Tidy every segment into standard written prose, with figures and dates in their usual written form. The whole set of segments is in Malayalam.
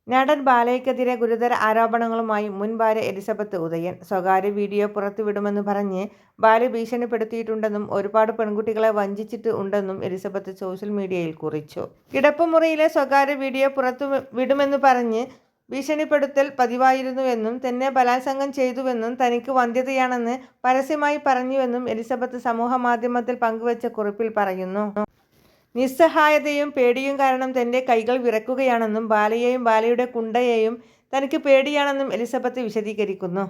നടൻ ബാലയ്ക്കെതിരെ ഗുരുതര ആരോപണങ്ങളുമായി മുൻ ഭാര്യ എലിസബത്ത് ഉദയൻ. സ്വകാര്യ വീഡിയോ പുറത്തുവിടുമെന്ന് പറഞ്ഞ് ബാല ഭീഷണിപ്പെടുത്തിയിട്ടുണ്ടെന്നും ഒരുപാട് പെൺകുട്ടികളെ വഞ്ചിച്ചിട്ട് ഉണ്ടെന്നും എലിസബത്ത് സോഷ്യൽ മീഡിയയിൽ കുറിച്ചു. കിടപ്പുമുറിയിലെ സ്വകാര്യ വീഡിയോ പുറത്തുവിടുമെന്ന് പറഞ്ഞ് ഭീഷണിപ്പെടുത്തൽ പതിവായിരുന്നുവെന്നും തന്നെ ബലാത്സംഗം ചെയ്തുവെന്നും തനിക്ക് വന്ധ്യതയാണെന്ന് പരസ്യമായി പറഞ്ഞുവെന്നും എലിസബത്ത് സമൂഹമാധ്യമത്തിൽ പങ്കുവച്ച കുറിപ്പിൽ പറയുന്നു. നിസ്സഹായതയും പേടിയും കാരണം തൻ്റെ കൈകൾ വിറയ്ക്കുകയാണെന്നും ബാലയെയും ബാലയുടെ കുണ്ടയെയും തനിക്ക് പേടിയാണെന്നും എലിസബത്ത് വിശദീകരിക്കുന്നു.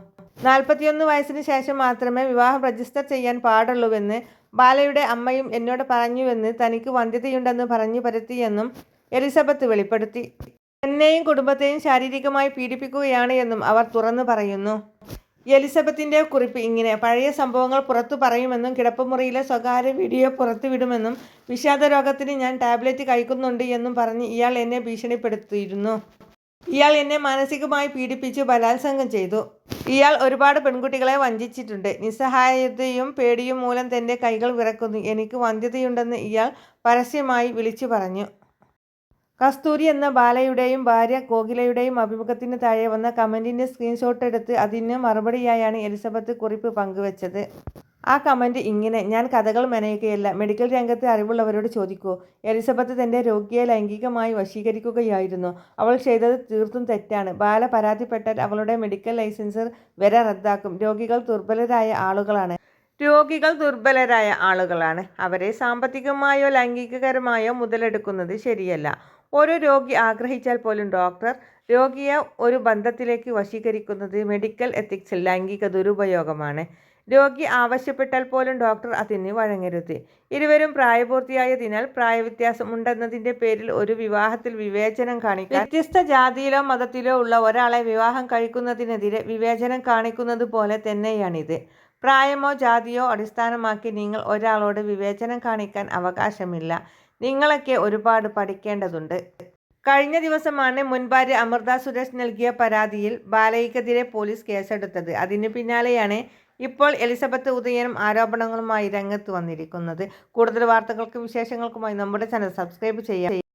41 വയസ്സിന് ശേഷം മാത്രമേ വിവാഹം രജിസ്റ്റർ ചെയ്യാൻ പാടുള്ളൂവെന്ന് ബാലയുടെ അമ്മയും എന്നോട് പറഞ്ഞുവെന്ന് തനിക്ക് വന്ധ്യതയുണ്ടെന്ന് പറഞ്ഞു പരത്തിയെന്നും എലിസബത്ത് വെളിപ്പെടുത്തി. എന്നെയും കുടുംബത്തെയും ശാരീരികമായി പീഡിപ്പിക്കുകയാണ് എന്നും അവർ തുറന്നു പറയുന്നു. എലിസബത്തിന്റെ കുറിപ്പ് ഇങ്ങനെ: പഴയ സംഭവങ്ങൾ പുറത്തു പറയുമെന്നും കിടപ്പുമുറിയിലെ സ്വകാര്യ വീഡിയോ പുറത്തുവിടുമെന്നും വിഷാദരോഗത്തിന് ഞാൻ ടാബ്ലറ്റ് കഴിക്കുന്നുണ്ട് എന്നും പറഞ്ഞ് ഇയാൾ എന്നെ ഭീഷണിപ്പെടുത്തിയിരുന്നു. ഇയാൾ എന്നെ മാനസികമായി പീഡിപ്പിച്ചു ബലാത്സംഗം ചെയ്തു. ഇയാൾ ഒരുപാട് പെൺകുട്ടികളെ വഞ്ചിച്ചിട്ടുണ്ട്. നിസ്സഹായതയും പേടിയും മൂലം തൻ്റെ കൈകൾ വിറക്കുന്നു. എനിക്ക് വന്ധ്യതയുണ്ടെന്ന് ഇയാൾ പരസ്യമായി വിളിച്ചു പറഞ്ഞു. കസ്തൂരി എന്ന ബാലയുടെയും ഭാര്യ കോകിലയുടെയും അഭിമുഖത്തിന് താഴെ വന്ന കമന്റിന്റെ സ്ക്രീൻഷോട്ട് എടുത്ത് അതിന് മറുപടിയായാണ് എലിസബത്ത് കുറിപ്പ് പങ്കുവച്ചത്. ആ കമന്റ് ഇങ്ങനെ: ഞാൻ കഥകൾ മെനയുകയല്ല, മെഡിക്കൽ രംഗത്ത് അറിവുള്ളവരോട് ചോദിക്കൂ. എലിസബത്ത് തന്റെ രോഗിയെ ലൈംഗികമായി വശീകരിക്കുകയായിരുന്നു. അവൾ ചെയ്തത് തീർത്തും തെറ്റാണ്. ബാല പരാതിപ്പെട്ടാൽ അവളുടെ മെഡിക്കൽ ലൈസൻസ് വരെ റദ്ദാക്കും. രോഗികൾ ദുർബലരായ ആളുകളാണ്. അവരെ സാമ്പത്തികമായോ ലൈംഗികപരമായോ മുതലെടുക്കുന്നത് ശരിയല്ല. ഒരു രോഗി ആഗ്രഹിച്ചാൽ പോലും ഡോക്ടർ രോഗിയെ ഒരു ബന്ധത്തിലേക്ക് വശീകരിക്കുന്നത് മെഡിക്കൽ എത്തിക്സിൽ ലൈംഗിക ദുരുപയോഗമാണ്. രോഗി ആവശ്യപ്പെട്ടാൽ പോലും ഡോക്ടർ അതിന് വഴങ്ങരുത്. ഇരുവരും പ്രായപൂർത്തിയായതിനാൽ പ്രായവ്യത്യാസം ഉണ്ടെന്നതിന്റെ പേരിൽ ഒരു വിവാഹത്തിൽ വിവേചനം കാണിക്കാൻ, വ്യത്യസ്ത ജാതിയിലോ മതത്തിലോ ഉള്ള ഒരാളെ വിവാഹം കഴിക്കുന്നതിനെതിരെ വിവേചനം കാണിക്കുന്നത് പോലെ തന്നെയാണിത്. പ്രായമോ ജാതിയോ അടിസ്ഥാനമാക്കി നിങ്ങൾ ഒരാളോട് വിവേചനം കാണിക്കാൻ അവകാശമില്ല. നിങ്ങളൊക്കെ ഒരുപാട് പഠിക്കേണ്ടതുണ്ട്. കഴിഞ്ഞ ദിവസമാണ് മുൻ ഭാര്യ അമൃത സുരേഷ് നൽകിയ പരാതിയിൽ ബാലയ്ക്കെതിരെ പോലീസ് കേസെടുത്തത്. അതിന് പിന്നാലെയാണ് ഇപ്പോൾ എലിസബത്ത് ഉദയനും ആരോപണങ്ങളുമായി രംഗത്ത് വന്നിരിക്കുന്നത്. കൂടുതൽ വാർത്തകൾക്കും വിശേഷങ്ങൾക്കുമായി നമ്മുടെ ചാനൽ സബ്സ്ക്രൈബ് ചെയ്യുക.